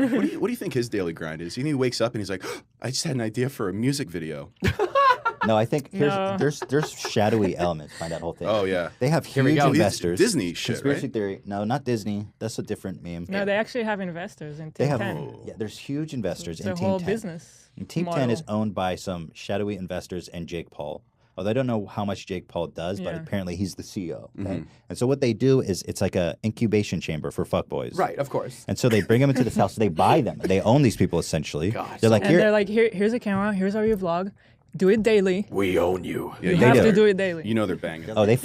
What do you think his daily grind is? You think he wakes up and he's like, I just had an idea for a music video. No, I think there's shadowy elements behind that whole thing. Oh yeah, they have huge investors. Disney shit, Conspiracy right? theory. No, not Disney. That's a different meme. No, they actually have investors in Team 10. Yeah, there's huge investors It's in a Team whole 10. business. And Team model. 10 is owned by some shadowy investors and Jake Paul. Although I don't know how much Jake Paul does, but apparently he's the CEO. Right? And so what they do is it's like a incubation chamber for fuckboys. Right, of course. And so they bring them into this house. They buy them. They own these people essentially. Gosh. They're like, they're like, here's a camera. Here's how you vlog. Do it daily. We own you. Yeah, You have to do it daily. You know they're banging. oh, they're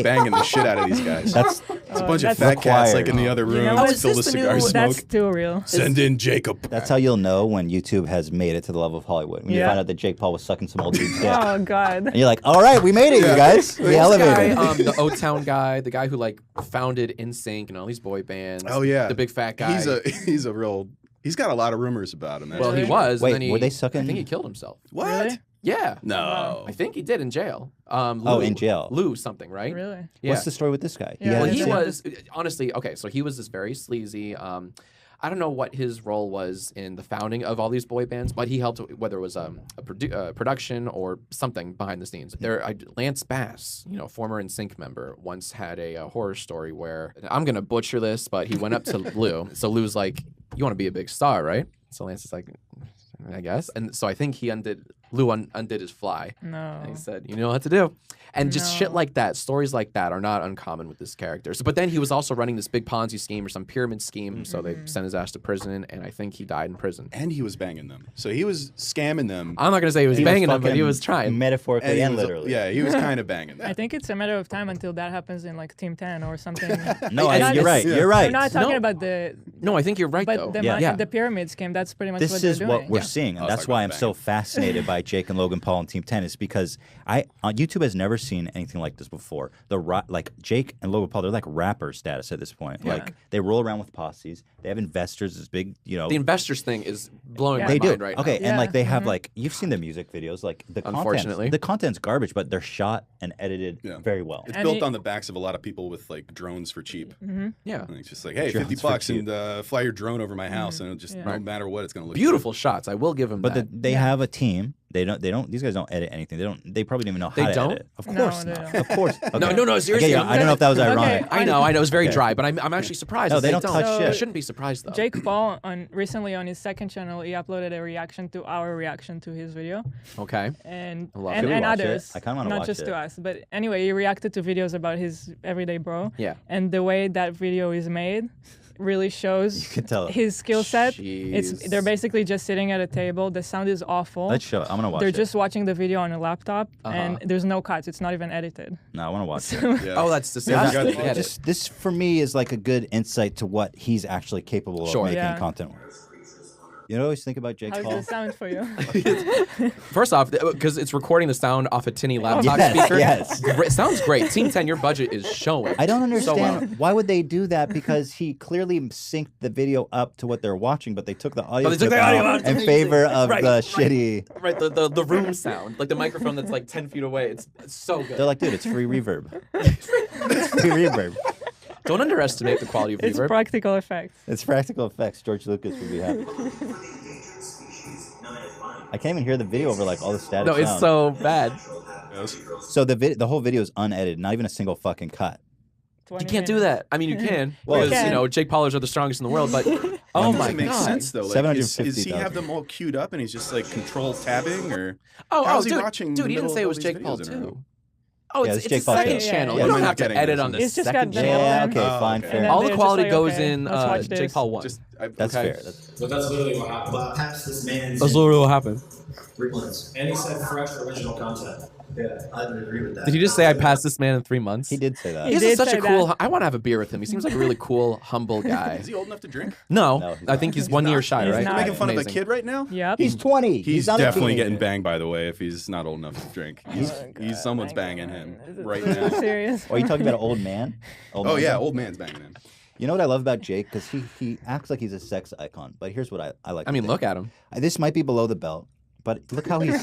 banging the shit out of these guys. That's It's a bunch of that's fat cats required. like in the other room, Oh, is filled this with the cigar new- smoke. That's too real. Send in Jacob. That's how you'll know when YouTube has made it to the level of Hollywood. When you Yeah. find out that Jake Paul was sucking some old dude's dick. Oh God. And you're like, all right, we made it, you guys. We This elevated. guy, the O-Town guy, the guy who like founded NSYNC and all these boy bands. Oh yeah, the big fat guy. He's a real. He's got a lot of rumors about him. Well, he actually. was. Wait, and then were they sucking- I think he killed himself. What? Really? Yeah. No. I think he did in jail. Oh, in jail. Lou something, right? Really? Yeah. What's the story with this guy? Yeah, Well, Yeah, he yeah. was honestly okay. So he was this very sleazy. I don't know what his role was in the founding of all these boy bands, but he helped whether it was a production or something behind the scenes. Lance Bass, former NSYNC member, once had a horror story where I'm gonna butcher this, but he went up to Lou. So Lou's like, "You want to be a big star, right?" So Lance is like, "I guess." And so I think Lou undid his fly. No. And he said, "You know what to do." And just shit No. like that, stories like that are not uncommon with this character. So, but then he was also running this big Ponzi scheme or some pyramid scheme, so they sent his ass to prison, and I think he died in prison. And he was banging them. So he was scamming them. I'm not going to say he was banging them, but he was trying. Metaphorically and he was, literally. Yeah, he was kind of banging them. I think it's a matter of time until that happens in like Team 10 or something. No, Not- you're right. Yeah. You're right. I'm not talking No. about the, No, I think you're right, but though. the pyramid scheme. That's pretty much what This they're is doing. what we're seeing, and Oh, that's it's like why I'm banging. so fascinated by Jake and Logan Paul and Team 10 is because YouTube has never seen anything like this before. Like Jake and Logan Paul, they're like rapper status at this point. Yeah. Like they roll around with posses. They have investors, this big, The investors thing is blowing Yeah. my They do. mind right Okay, now. and like they have Mhm. like you've seen the music videos, like Unfortunately. the content's garbage, but they're shot and edited Yeah. very well. It's And built he- on the backs of a lot of people with like drones for cheap. Yeah. And it's just like, hey, Drones 50 for bucks cheap. and fly your drone over my house, and it'll just Yeah. no matter what, it's gonna look Beautiful shots. I will give him But that. they have a team. They don't. These guys don't edit anything. They probably don't even know how They to don't? edit. Of No, course they not. don't. Of course. Okay. No, seriously. I don't know if that was Okay. ironic. I know. It was very Okay. dry, but I'm actually surprised. No, that they don't touch So- I shit. shouldn't be surprised, though. Jake Paul recently on his second channel, he uploaded a reaction to our reaction to his video, Okay. and I love it. and, Can we and watch it? others, I kinda wanna not watch just it. to us. But anyway, he reacted to videos about his everyday bro. Yeah. And the way that video is made really shows You can tell. his skill set. Jeez. They're basically just sitting at a table. The sound is awful. Let's show. I'm gonna watch They're it. just watching the video on a laptop, Uh-huh. and there's no cuts. It's not even edited. No, I want to watch it. Yeah. Oh, that's Yeah, disgusting. yeah, Get it. This for me is like a good insight to what he's actually capable Sure. of making Yeah. content with. You know, I always think about Jake How does Paul. it sound for you? First off, because it's recording the sound off a tinny laptop Yes, speaker. yes. It sounds great. Team 10, your budget is showing. I don't So well. understand why would they do that, because he clearly synced the video up to what they're watching, but they took the audio But they took clip the audio out out. in favor of Right, the right. shitty. Right, the room sound, like the microphone that's like 10 feet away. It's so good. They're like, dude, it's free reverb. It's free reverb. Don't underestimate the quality of It's reverb. practical effects. It's practical effects. George Lucas would be happy. I can't even hear the video over like all the static. No, it's sound. so bad. Yes. So the whole video is unedited, not even a single fucking cut. You 20 can't do minutes. that. I mean, you can. Well, because, you can. Jake Paulers are the strongest in the world, but oh That my doesn't make God. sense though. Like, is he 750,000. have them all queued up and he's just like control tabbing, or Oh, how's he dude, watching? dude, the he didn't middle say of it all was these Jake Paul videos in a row? too. Oh, Yeah, it's it's Jake a Paul second too. channel. Yeah, You yeah. don't Am I have to not edit getting on the this? It's just second got channel. Yeah. Jalen. Okay. Fine. okay. Fair. And All then the they're quality just like, goes okay, in let's watch Jake this. Paul 1. That's Okay. fair. But that's literally what happened. But perhaps this man's That's literally what happened. 3 months. And he said fresh original content. Yeah, I would agree with that. Did he just say I passed this man in 3 months? He did say that. He He's did such say a cool. that. I want to have a beer with him. He seems like a really cool, humble guy. Is he old enough to drink? No, No, he's I think he's 1 year shy, He's right? not. Making fun of a Amazing. kid right now? Yep. He's 20. He's not a definitely teenager. getting banged, by the way, if he's not old enough to drink. He's someone's banging him right Is it now. serious? Are you talking about an old man? Old Oh man? yeah, old man's banging him. You know what I love about Jake? Because he acts like he's a sex icon. But here's what I like. I mean, look at him. This might be below the belt, but look how he's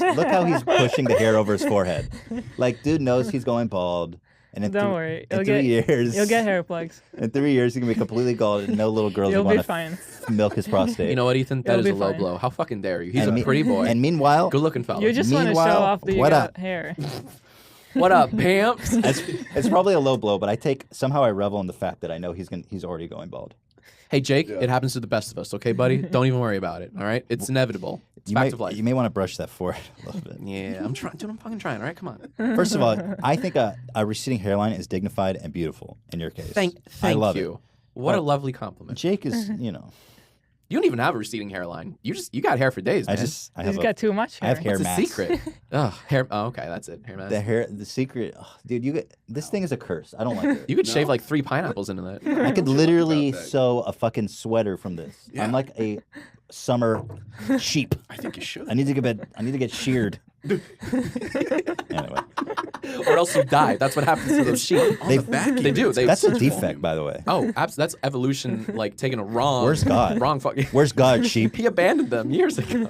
pushing the hair over his forehead. Like, dude knows he's going bald. And in Don't worry. in 3 years, You'll get hair plugs. In 3 years, you can be completely bald, and no little girls You'll want be to fine. milk his prostate. You know what, Ethan? That It'll is a be low fine. blow. How fucking dare you? He's And a pretty boy. And meanwhile, Good-looking fella. You just want to show Meanwhile, off that you what got up? hair. What up, pamps? it's probably a low blow, but somehow I revel in the fact that I know he's already going bald. Hey, Jake, it happens to the best of us, okay, buddy? Don't even worry about it, all right? It's inevitable. It's fact of life. You may want to brush that forehead a little bit. Yeah, I'm trying. Dude, I'm fucking trying, all right? Come on. First of all, I think a receding hairline is dignified and beautiful in your case. Thank I love you. it. What a But lovely compliment. Jake is, you You don't even have a receding hairline. You got hair for days, man. I He's have got too much I hair. have hair What's the mass. secret? Ugh, hair. Oh, okay, that's it. Hair mask. The secret, dude. This thing is a curse. I don't like it. You could shave like 3 pineapples into that. I could literally sew a fucking sweater from this. Yeah. I'm like a summer sheep. I think you should. I need to get sheared. Anyway, Or else you die. That's what happens to those sheep. they, They do. that's a defect, by the way. Oh, that's evolution, like taking a wrong. Where's God? Wrong fucking. Where's God, sheep? He abandoned them years ago.